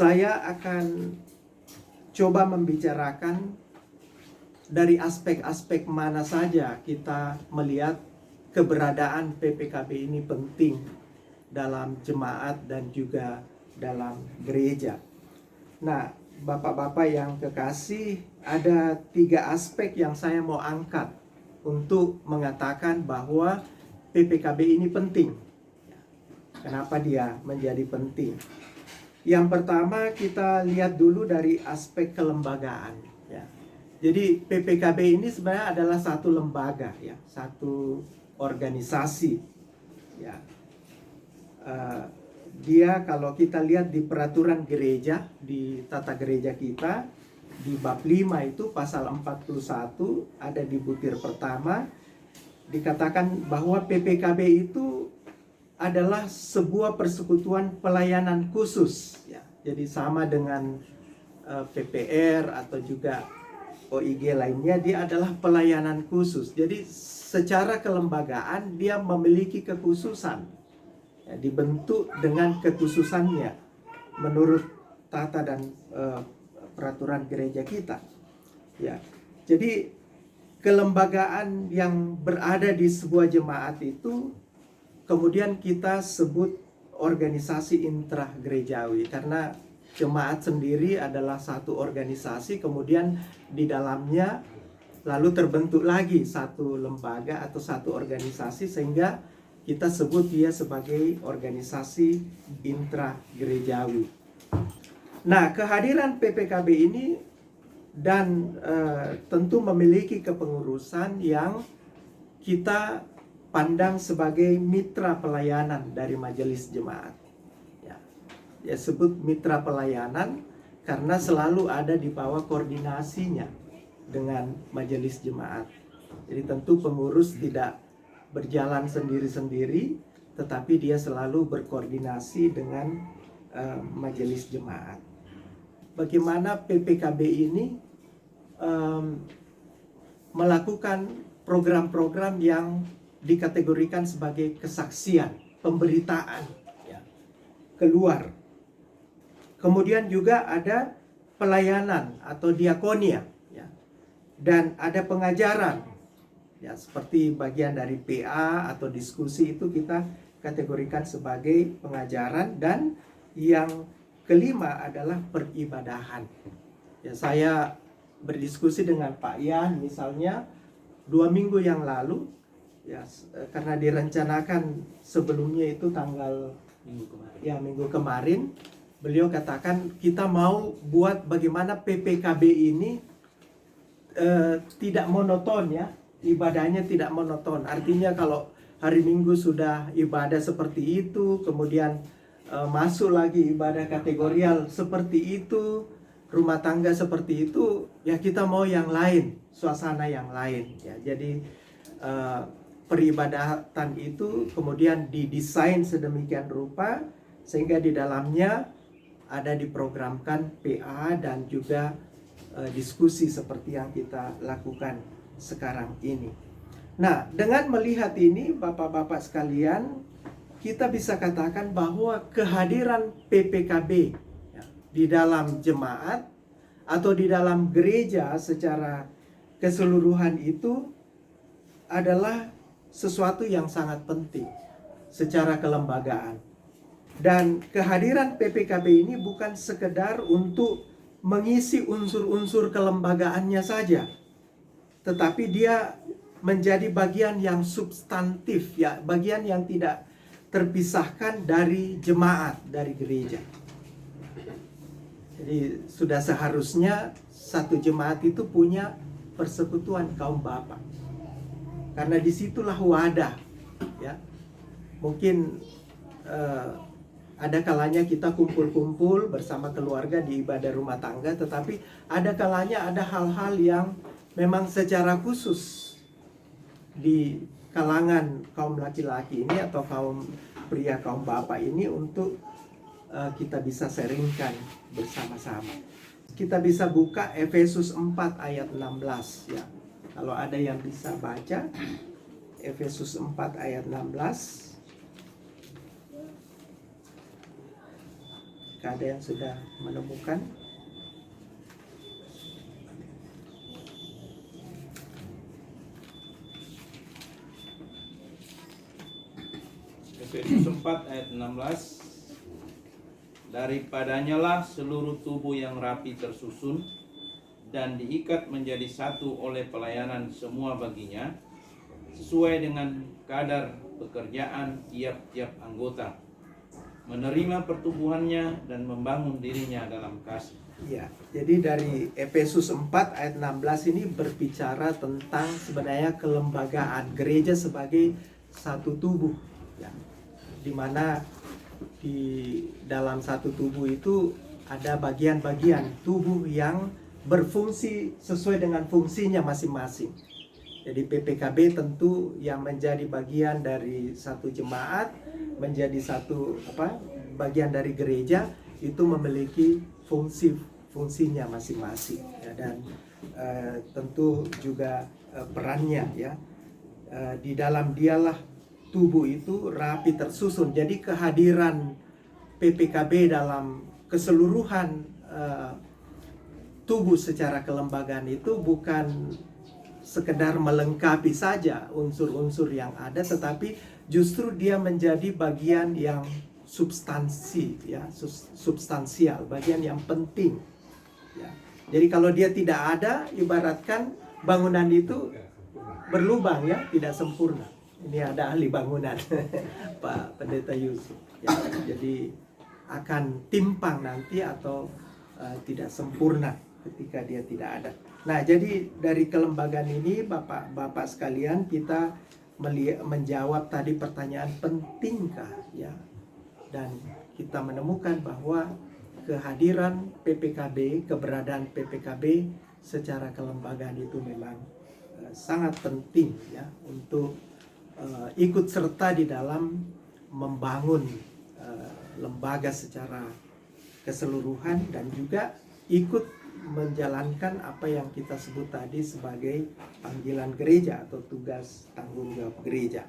saya akan coba membicarakan dari aspek-aspek mana saja kita melihat keberadaan PPKB ini penting dalam jemaat dan juga dalam gereja. Nah, Bapak-bapak yang kekasih, ada 3 aspek yang saya mau angkat untuk mengatakan bahwa PPKB ini penting. Kenapa dia menjadi penting? Yang pertama, kita lihat dulu dari aspek kelembagaan. Ya. Jadi PPKB ini sebenarnya adalah satu lembaga, ya, satu organisasi. Ya. Dia kalau kita lihat di peraturan gereja, di tata gereja kita, di bab 5 itu pasal 41 ada di butir pertama, dikatakan bahwa PPKB itu adalah sebuah persekutuan pelayanan khusus, ya. Jadi sama dengan PPR atau juga OIG lainnya, dia adalah pelayanan khusus. Jadi secara kelembagaan dia memiliki kekhususan, ya, dibentuk dengan kekhususannya menurut tata dan peraturan gereja kita, ya. Jadi kelembagaan yang berada di sebuah jemaat itu kemudian kita sebut organisasi intragerejawi, karena jemaat sendiri adalah satu organisasi, kemudian di dalamnya lalu terbentuk lagi satu lembaga atau satu organisasi, sehingga kita sebut dia sebagai organisasi intragerejawi. Nah, kehadiran PPKB ini dan tentu memiliki kepengurusan yang kita pandang sebagai mitra pelayanan dari majelis jemaat. Ya, sebut mitra pelayanan karena selalu ada di bawah koordinasinya dengan majelis jemaat. Jadi tentu pengurus tidak berjalan sendiri-sendiri, tetapi dia selalu berkoordinasi dengan majelis jemaat. Bagaimana PPKB ini melakukan program-program yang dikategorikan sebagai kesaksian, pemberitaan, ya, keluar. Kemudian juga ada pelayanan atau diakonia, ya, dan ada pengajaran, ya, seperti bagian dari PA atau diskusi itu kita kategorikan sebagai pengajaran. Dan yang kelima adalah peribadahan. Ya, saya berdiskusi dengan Pak Yan misalnya 2 minggu yang lalu, ya, karena direncanakan sebelumnya itu tanggal minggu kemarin, beliau katakan kita mau buat bagaimana PPKB ini tidak monoton, ya, ibadahnya tidak monoton. Artinya kalau hari Minggu sudah ibadah seperti itu, kemudian masuk lagi ibadah kategorial seperti itu, rumah tangga seperti itu, ya kita mau yang lain, suasana yang lain, ya. Jadi peribadatan itu kemudian didesain sedemikian rupa sehingga di dalamnya ada diprogramkan PA dan juga diskusi seperti yang kita lakukan sekarang ini. Nah, dengan melihat ini Bapak-bapak sekalian, kita bisa katakan bahwa kehadiran PPKB, ya, di dalam jemaat atau di dalam gereja secara keseluruhan itu adalah sesuatu yang sangat penting secara kelembagaan. Dan kehadiran PPKB ini bukan sekedar untuk mengisi unsur-unsur kelembagaannya saja, tetapi dia menjadi bagian yang substantif, ya, bagian yang tidak terpisahkan dari jemaat, dari gereja. Jadi sudah seharusnya satu jemaat itu punya persekutuan kaum bapa, karena disitulah wadah, ya. Mungkin ada kalanya kita kumpul-kumpul bersama keluarga di ibadah rumah tangga, tetapi ada kalanya ada hal-hal yang memang secara khusus di kalangan kaum laki-laki ini atau kaum pria, kaum bapak ini untuk kita bisa sharingkan bersama-sama. Kita bisa buka Efesus 4 ayat 16, ya. Kalau ada yang bisa baca Efesus 4 ayat 16. Jika ada yang sudah menemukan. Efesus 4 ayat 16. Daripadanya lah seluruh tubuh yang rapi tersusun dan diikat menjadi satu oleh pelayanan semua baginya, sesuai dengan kadar pekerjaan tiap-tiap anggota, menerima pertumbuhannya dan membangun dirinya dalam kasih. Ya, jadi dari Efesus 4 ayat 16 ini berbicara tentang sebenarnya kelembagaan gereja sebagai satu tubuh, ya, di mana di dalam satu tubuh itu ada bagian-bagian tubuh yang berfungsi sesuai dengan fungsinya masing-masing. Jadi PPKB tentu yang menjadi bagian dari satu jemaat, menjadi satu bagian dari gereja, itu memiliki fungsinya masing-masing, ya, dan tentu juga perannya, ya. Di dalam dialah tubuh itu rapi tersusun. Jadi kehadiran PPKB dalam keseluruhan tubuh secara kelembagaan itu bukan sekedar melengkapi saja unsur-unsur yang ada, tetapi justru dia menjadi bagian yang substansial, bagian yang penting, ya. Jadi kalau dia tidak ada, ibaratkan bangunan itu berlubang, ya, tidak sempurna. Ini ada ahli bangunan Pak Pendeta Yusuf, ya. Jadi akan timpang nanti atau tidak sempurna ketika dia tidak ada. Nah, jadi dari kelembagaan ini Bapak-bapak sekalian, kita menjawab tadi pertanyaan pentingkah, ya. Dan kita menemukan bahwa kehadiran PPKB, keberadaan PPKB secara kelembagaan itu memang sangat penting, ya, untuk ikut serta di dalam membangun lembaga secara keseluruhan dan juga ikut menjalankan apa yang kita sebut tadi sebagai panggilan gereja atau tugas tanggung jawab gereja.